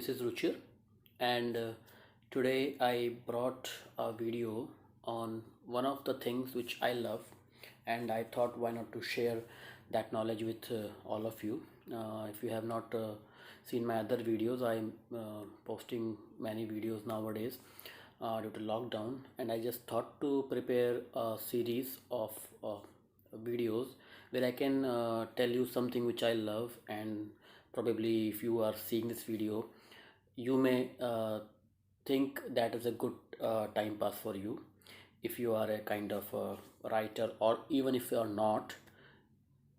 this is Ruchir, and today I brought a video on one of the things which I love, and I thought why not to share that knowledge with all of you. If you have not seen my other videos, I'm posting many videos nowadays due to lockdown, and I just thought to prepare a series of videos where I can tell you something which I love, and probably if you are seeing this video, you may think that is a good time pass for you. If you are a kind of writer, or even if you are not,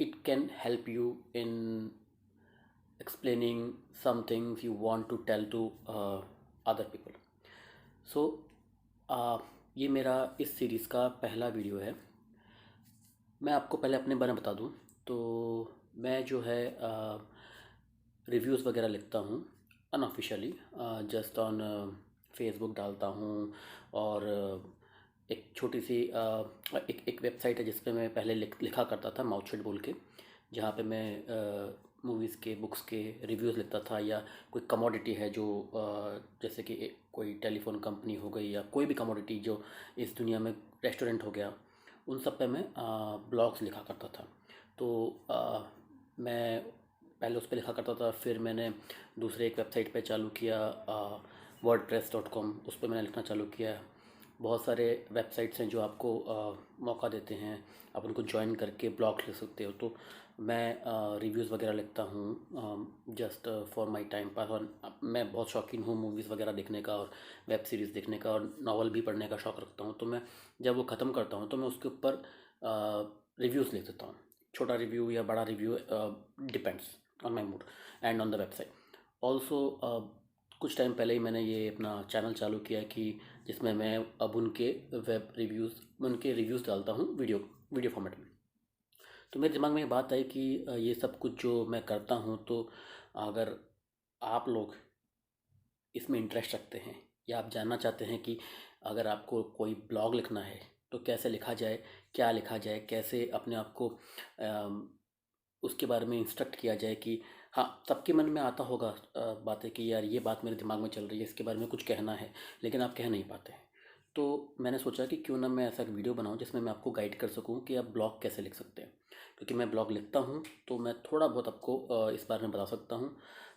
it can help you in explaining some things you want to tell to other people. सो ये मेरा इस series का पहला video है। मैं आपको पहले अपने बारे में बता दूं तो मैं जो है रिव्यूज़ वगैरह लिखता हूँ अनऑफिशियली, जस्ट ऑन फेसबुक डालता हूँ। और एक छोटी सी एक वेबसाइट है जिस पे मैं पहले लिखा करता था, माउथशेड बोल के, जहाँ पे मैं मूवीज़ के, बुक्स के रिव्यूज़ लिखता था, या कोई कमोडिटी है जो जैसे कि कोई टेलीफोन कंपनी हो गई, या कोई भी कमोडिटी जो इस दुनिया में, रेस्टोरेंट हो गया, उन सब पे मैं ब्लॉग्स लिखा करता था। तो मैं पहले उस पर लिखा करता था, फिर मैंने दूसरे एक वेबसाइट पे चालू किया, wordpress.com, उस पर मैंने लिखना चालू किया। बहुत सारे वेबसाइट्स हैं जो आपको मौका देते हैं, आप उनको ज्वाइन करके ब्लॉग लिख सकते हो। तो मैं रिव्यूज़ वगैरह लिखता हूँ just for my time pass. और मैं बहुत शौकीन हूँ मूवीज़ वगैरह देखने का, और वेब सीरीज़ देखने का, और नावल भी पढ़ने का शौक़ रखता हूँ। तो मैं जब वो ख़त्म करता हूँ तो मैं उसके ऊपर रिव्यूज़ लिख देता हूँ, छोटा रिव्यू या बड़ा review, depends on my mood and on the website also. कुछ टाइम पहले ही मैंने ये अपना चैनल चालू किया कि जिसमें मैं अब उनके रिव्यूज़ डालता हूँ वीडियो फॉर्मेट में। तो मेरे दिमाग में ये बात आई कि ये सब कुछ जो मैं करता हूँ, तो अगर आप लोग इसमें इंटरेस्ट रखते हैं, या आप जानना चाहते हैं कि अगर आपको कोई ब्लॉग लिखना है तो कैसे लिखा जाए, क्या लिखा जाए, कैसे अपने आप को उसके बारे में इंस्ट्रक्ट किया जाए, कि हाँ, सबके मन में आता होगा बातें कि यार ये बात मेरे दिमाग में चल रही है, इसके बारे में कुछ कहना है, लेकिन आप कह नहीं पाते हैं। तो मैंने सोचा कि क्यों ना मैं ऐसा एक वीडियो बनाऊं जिसमें मैं आपको गाइड कर सकूं कि आप ब्लॉग कैसे लिख सकते हैं। क्योंकि मैं ब्लॉग लिखता हूं तो मैं थोड़ा बहुत आपको इस बारे में बता सकता हूं।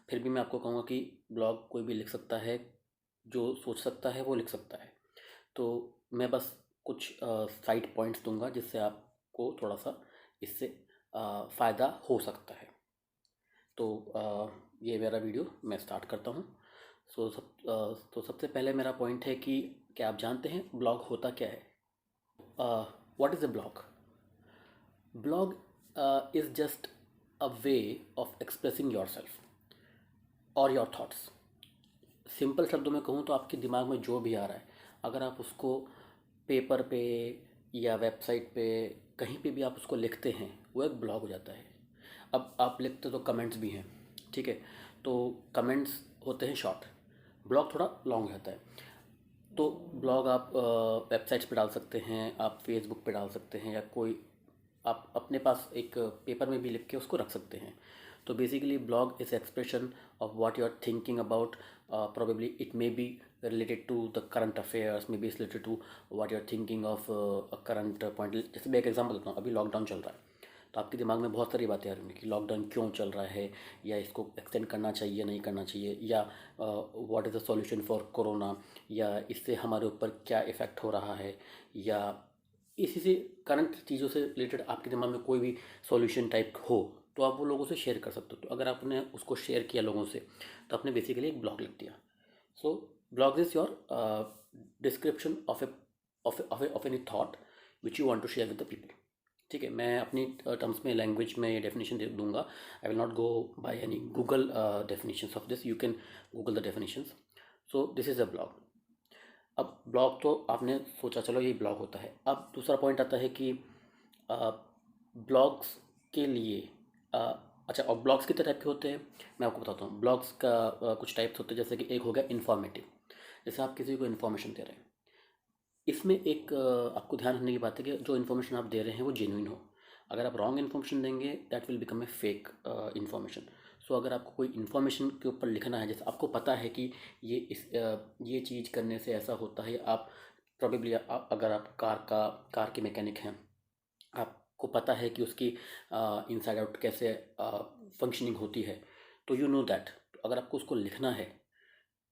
फिर भी मैं आपको कहूँगा कि ब्लॉग कोई भी लिख सकता है, जो सोच सकता है वो लिख सकता है। तो मैं बस कुछ साइड पॉइंट्स दूंगा जिससे आपको थोड़ा सा इससे फ़ायदा हो सकता है। तो ये मेरा वीडियो मैं स्टार्ट करता हूँ। तो सबसे पहले मेरा पॉइंट है कि क्या आप जानते हैं ब्लॉग होता क्या है? What is a blog? Blog is just a way of expressing your self और योर थाट्स। सिंपल शब्दों में कहूँ तो आपके दिमाग में जो भी आ रहा है, अगर आप उसको पेपर पे या वेबसाइट पे कहीं पे भी आप उसको लिखते हैं, वो एक ब्लॉग हो जाता है। अब आप लिखते तो कमेंट्स भी हैं, ठीक है, तो कमेंट्स होते हैं शॉर्ट, ब्लॉग थोड़ा लॉन्ग रहता है। तो ब्लॉग आप वेबसाइट्स पे डाल सकते हैं, आप फेसबुक पे डाल सकते हैं, या कोई आप अपने पास एक पेपर में भी लिख के उसको रख सकते हैं। तो basically blog is expression of what you are thinking about, probably it may be related to the current affairs, maybe it's related to what you're thinking of a current point. जैसे मैं एक एग्जांपल देता हूँ, अभी lockdown चल रहा है, तो आपके दिमाग में बहुत सारी बातें आ रही होंगी कि लॉकडाउन क्यों चल रहा है, या इसको एक्सटेंड करना चाहिए नहीं करना चाहिए, या what is the solution for corona, या इससे हमारे ऊपर क्या इफ़ेक्ट हो रहा है, या इसी से करंट चीज़ों से रिलेटेड आपके दिमाग में कोई भी सॉल्यूशन टाइप हो, तो आप वो लोगों से शेयर कर सकते हो। तो अगर आपने उसको शेयर किया लोगों से, तो आपने बेसिकली एक ब्लॉग लिख दिया। So blog is your description of any thought which you want to share with the people. ठीक है, मैं अपनी टर्म्स में, लैंग्वेज में डेफिनेशन दे दूंगा। I will not go by any Google definitions of this, you can Google the definitions. So this is a blog. अब blog तो आपने सोचा चलो ये ब्लॉग होता है। अब दूसरा पॉइंट आता है कि ब्लॉग्स के लिए अच्छा, और ब्लॉग्स कितने टाइप के होते हैं मैं आपको बताता हूँ। ब्लॉग्स का कुछ टाइप्स होते हैं, जैसे कि एक हो गया इन्फॉर्मेटिव, जैसे आप किसी को इन्फॉर्मेशन दे रहे हैं। इसमें एक आपको ध्यान रखने की बात है कि जो इन्फॉर्मेशन आप दे रहे हैं वो जेन्युइन हो। अगर आप रॉन्ग इन्फॉर्मेशन देंगे, that will become a fake information. So अगर आपको कोई इन्फॉर्मेशन के ऊपर लिखना है, जैसे आपको पता है कि ये चीज़ करने से ऐसा होता है, आप प्रोबेबली अगर आप कार के मैकेनिक हैं, आपको पता है कि उसकी इनसाइड आउट कैसे फंक्शनिंग होती है, तो यू नो दैट। अगर आपको उसको लिखना है,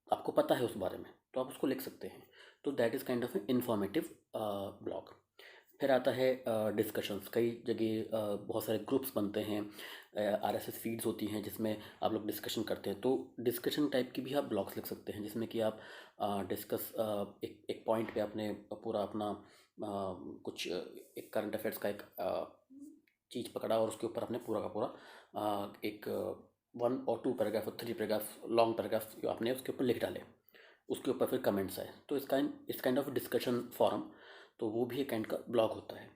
आपको पता है उस बारे में, तो आप उसको लिख सकते हैं। तो that is kind of A informative blog. फिर आता है डिस्कशंस। कई जगह बहुत सारे ग्रुप्स बनते हैं, आरएसएस फीड्स होती हैं जिसमें आप लोग डिस्कशन करते हैं। तो डिस्कशन टाइप की भी आप ब्लॉग्स लिख सकते हैं, जिसमें कि आप डिस्कस एक एक पॉइंट पे आपने पूरा अपना कुछ एक करंट अफेयर्स का एक चीज़ पकड़ा और उसके ऊपर आपने पूरा का पूरा एक 1 और 2 पैराग्राफ और 3 पैराग्राफ लॉन्ग पैराग्राफ जो आपने उसके ऊपर लिख डाले, उसके ऊपर फिर कमेंट्स आए, तो इस काइंड ऑफ डिस्कशन फॉरम। तो वो भी एक काइंड का ब्लॉग होता है।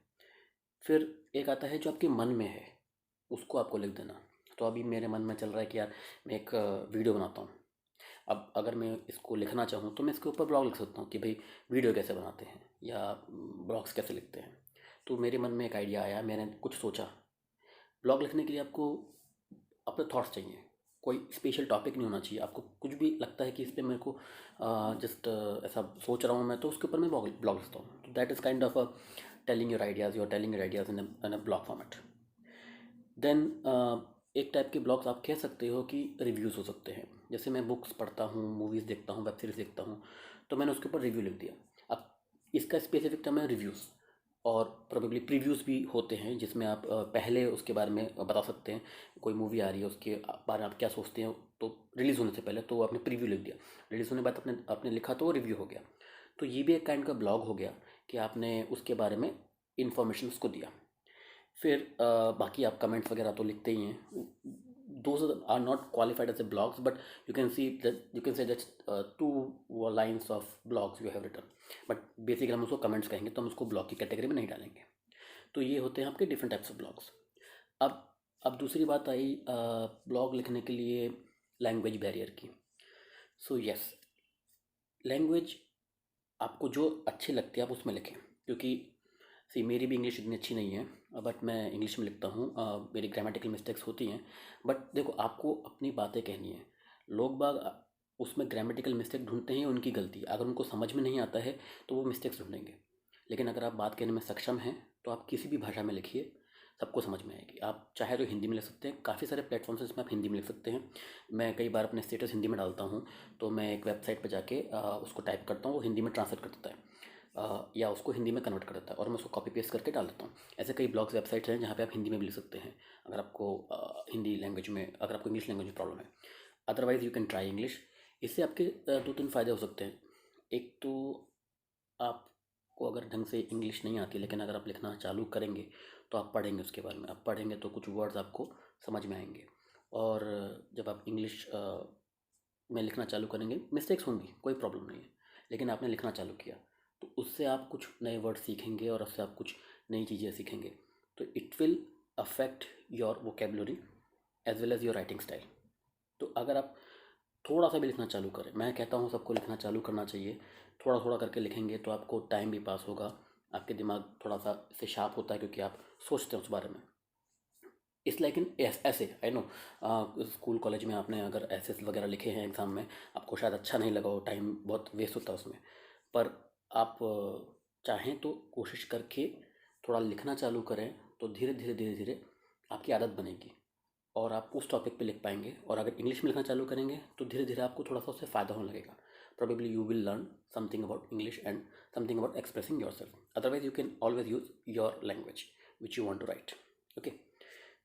फिर एक आता है जो आपके मन में है, उसको आपको लिख देना। तो अभी मेरे मन में चल रहा है कि यार मैं एक वीडियो बनाता हूँ। अब अगर मैं इसको लिखना चाहूँ तो मैं इसके ऊपर ब्लॉग लिख सकता हूँ कि भाई वीडियो कैसे बनाते हैं या ब्लॉग्स कैसे लिखते हैं। तो मेरे मन में एक आइडिया आया, मैंने कुछ सोचा। ब्लॉग लिखने के लिए आपको अपने थॉट्स चाहिए, कोई स्पेशल टॉपिक नहीं होना चाहिए। आपको कुछ भी लगता है कि इस पे मेरे को जस्ट ऐसा सोच रहा हूँ मैं, तो उसके ऊपर मैं ब्लॉग लिखता हूँ। तो that is kind of telling your ideas, you're telling your ideas in a blog format. Then एक टाइप के ब्लॉग्स आप कह सकते हो कि रिव्यूज़ हो सकते हैं। जैसे मैं बुक्स पढ़ता हूँ, मूवीज़ देखता हूँ, वेब सीरीज़ देखता हूँ, तो मैंने उसके ऊपर रिव्यू लिख दिया। अब इसका स्पेसिफिक टर्म है रिव्यूज़। और प्रोबेबली प्रीव्यूज़ भी होते हैं जिसमें आप पहले उसके बारे में बता सकते हैं। कोई मूवी आ रही है, उसके बारे में आप क्या सोचते हैं, तो रिलीज़ होने से पहले तो आपने प्रीव्यू लिख दिया। रिलीज़ होने के बाद आपने आपने लिखा तो वो रिव्यू हो गया। तो ये भी एक काइंड का ब्लॉग हो गया कि आपने उसके बारे में इंफॉर्मेशन उसको दिया। फिर बाकी आप कमेंट्स वगैरह तो लिखते ही हैं। Those are not qualified as a blogs, but you can say that 2 lines of blogs you have written. But basically हम उसको कमेंट्स कहेंगे, तो हम उसको ब्लॉग की कैटेगरी में नहीं डालेंगे। तो ये होते हैं आपके डिफरेंट टाइप्स ऑफ ब्लॉग्स। अब अब दूसरी बात आई ब्लॉग लिखने के लिए लैंग्वेज बैरियर की। सो यस, लैंग्वेज आपको जो अच्छी लगती है आप उसमें लिखें, क्योंकि सी मेरी भी इंग्लिश इतनी अच्छी नहीं है, बट मैं इंग्लिश में लिखता हूँ। मेरी ग्रामेटिकल मिस्टेक्स होती हैं, बट देखो आपको अपनी बातें कहनी है। लोग बाग उसमें ग्रामेटिकल मिस्टेक ढूंढते हैं, उनकी गलती है। अगर उनको समझ में नहीं आता है तो वो मिस्टेक्स ढूंढेंगे। लेकिन अगर आप बात कहने में सक्षम हैं तो आप किसी भी भाषा में लिखिए, सबको समझ में आएगी। आप चाहे तो हिंदी में लिख सकते हैं, काफ़ी सारे प्लेटफॉर्म्स हैं जिसमें आप हिंदी में लिख सकते हैं। मैं कई बार अपने स्टेटस हिंदी में डालता हूँ, तो मैं एक वेबसाइट पर जाके उसको टाइप करता हूँ, वो हिंदी में ट्रांसलेट कर देता है, या उसको हिंदी में कन्वर्ट कर देता है और मैं उसको कॉपी पेस्ट करके डाल देता हूँ। ऐसे कई ब्लॉग्स वेबसाइट्स हैं जहाँ पे आप हिंदी में भी लिख सकते हैं, अगर आपको हिंदी लैंग्वेज में, अगर आपको इंग्लिश लैंग्वेज में प्रॉब्लम है। Otherwise you can try English. इससे आपके 2-3 फ़ायदे हो सकते हैं। एक तो आपको अगर ढंग से इंग्लिश नहीं आती, लेकिन अगर आप लिखना चालू करेंगे तो आप पढ़ेंगे, उसके बारे में आप पढ़ेंगे तो कुछ वर्ड्स आपको समझ में आएंगे। और जब आप इंग्लिश में लिखना चालू करेंगे, मिस्टेक्स होंगी, कोई प्रॉब्लम नहीं है, लेकिन आपने लिखना चालू किया तो उससे आप कुछ नए वर्ड सीखेंगे और उससे आप कुछ नई चीज़ें सीखेंगे। तो it will affect your vocabulary as well as your writing style. तो अगर आप थोड़ा सा भी लिखना चालू करें, मैं कहता हूँ सबको लिखना चालू करना चाहिए। थोड़ा थोड़ा करके लिखेंगे तो आपको टाइम भी पास होगा, आपके दिमाग थोड़ा सा इससे शार्प होता है क्योंकि आप सोचते हैं उस बारे में। इट्स लाइक इन ऐसे आई नो, स्कूल कॉलेज में आपने अगर ऐसे वगैरह लिखे हैं एग्ज़ाम में, आपको शायद अच्छा नहीं लगा हो, टाइम बहुत वेस्ट होता है उसमें। पर आप चाहें तो कोशिश करके थोड़ा लिखना चालू करें, तो धीरे धीरे धीरे धीरे आपकी आदत बनेगी और आप उस टॉपिक पे लिख पाएंगे। और अगर इंग्लिश में लिखना चालू करेंगे तो धीरे धीरे आपको थोड़ा सा उससे फ़ायदा होने लगेगा। Probably you will learn something about English and something about expressing yourself. Otherwise you can always use your language which you want to write. Okay,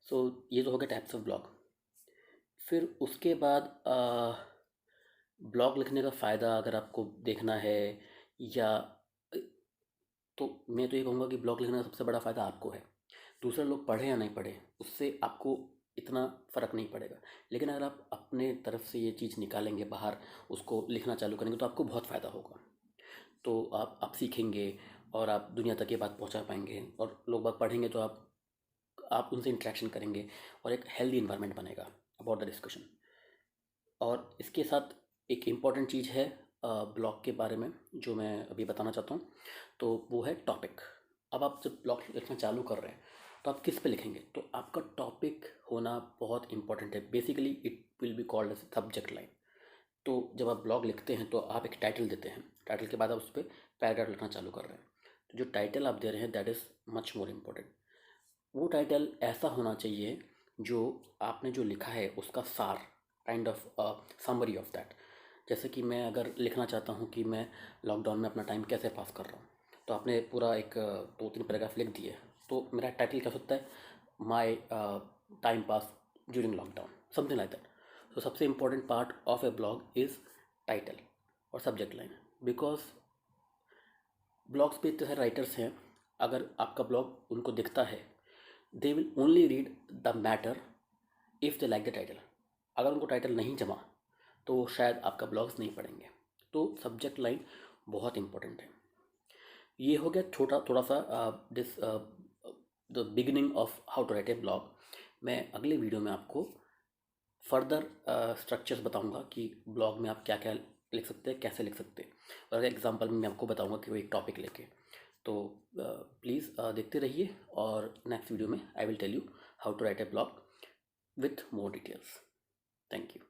so ये तो हो गया टाइप्स ऑफ ब्लॉग। फिर उसके बाद ब्लॉग लिखने का फ़ायदा अगर आपको देखना है, या तो मैं तो ये कहूँगा कि ब्लॉग लिखने का सबसे बड़ा फ़ायदा आपको है। दूसरे लोग पढ़े या नहीं पढ़े उससे आपको इतना फ़र्क नहीं पड़ेगा। लेकिन अगर आप अपने तरफ से ये चीज़ निकालेंगे बाहर, उसको लिखना चालू करेंगे, तो आपको बहुत फ़ायदा होगा। तो आप सीखेंगे और आप दुनिया तक ये बात पहुंचा पाएंगे, और लोग बाग पढ़ेंगे तो आप उनसे इंटरेक्शन करेंगे और एक हेल्दी इन्वायरमेंट बनेगा अबाउट द डिस्कशन। और इसके साथ एक इम्पॉर्टेंट चीज़ है ब्लॉग के बारे में जो मैं अभी बताना चाहता हूँ, तो वो है टॉपिक। अब आप जब ब्लॉग लिखना चालू कर रहे हैं तो आप किस पे लिखेंगे? तो आपका टॉपिक होना बहुत इंपॉर्टेंट है। Basically it will be called as subject line. तो जब आप ब्लॉग लिखते हैं तो आप एक टाइटल देते हैं, टाइटल के बाद आप उस पर पैराग्राफ लिखना चालू कर रहे हैं। तो जो टाइटल आप दे रहे हैं that is much more important. वो टाइटल ऐसा होना चाहिए जो आपने जो लिखा है उसका सार, kind of summary of that. जैसे कि मैं अगर लिखना चाहता हूँ कि मैं लॉकडाउन में अपना टाइम कैसे पास कर रहा हूँ, तो आपने पूरा एक 2-3 पैराग्राफ लिख दिए, तो मेरा टाइटल क्या हो सकता है? My time pass during lockdown, something like that. तो सबसे important part of A blog is title और सब्जेक्ट लाइन, बिकॉज ब्लॉग्स पे इतने सारे राइटर्स हैं, अगर आपका ब्लॉग उनको दिखता है they will only read the matter if they like the title. अगर उनको टाइटल नहीं जमा तो वो शायद आपका ब्लॉग्स नहीं पढ़ेंगे। तो सब्जेक्ट लाइन बहुत इंपॉर्टेंट है। ये हो गया छोटा थोड़ा सा this the beginning of how to write a blog. मैं अगले वीडियो में आपको फर्दर स्ट्रक्चर्स बताऊंगा कि ब्लॉग में आप क्या क्या लिख सकते हैं, कैसे लिख सकते हैं, और एग्जांपल में मैं आपको बताऊंगा कि वो एक टॉपिक लेके। तो प्लीज़ देखते रहिए, और नेक्स्ट वीडियो में I will tell you how to write a blog with more details. Thank you.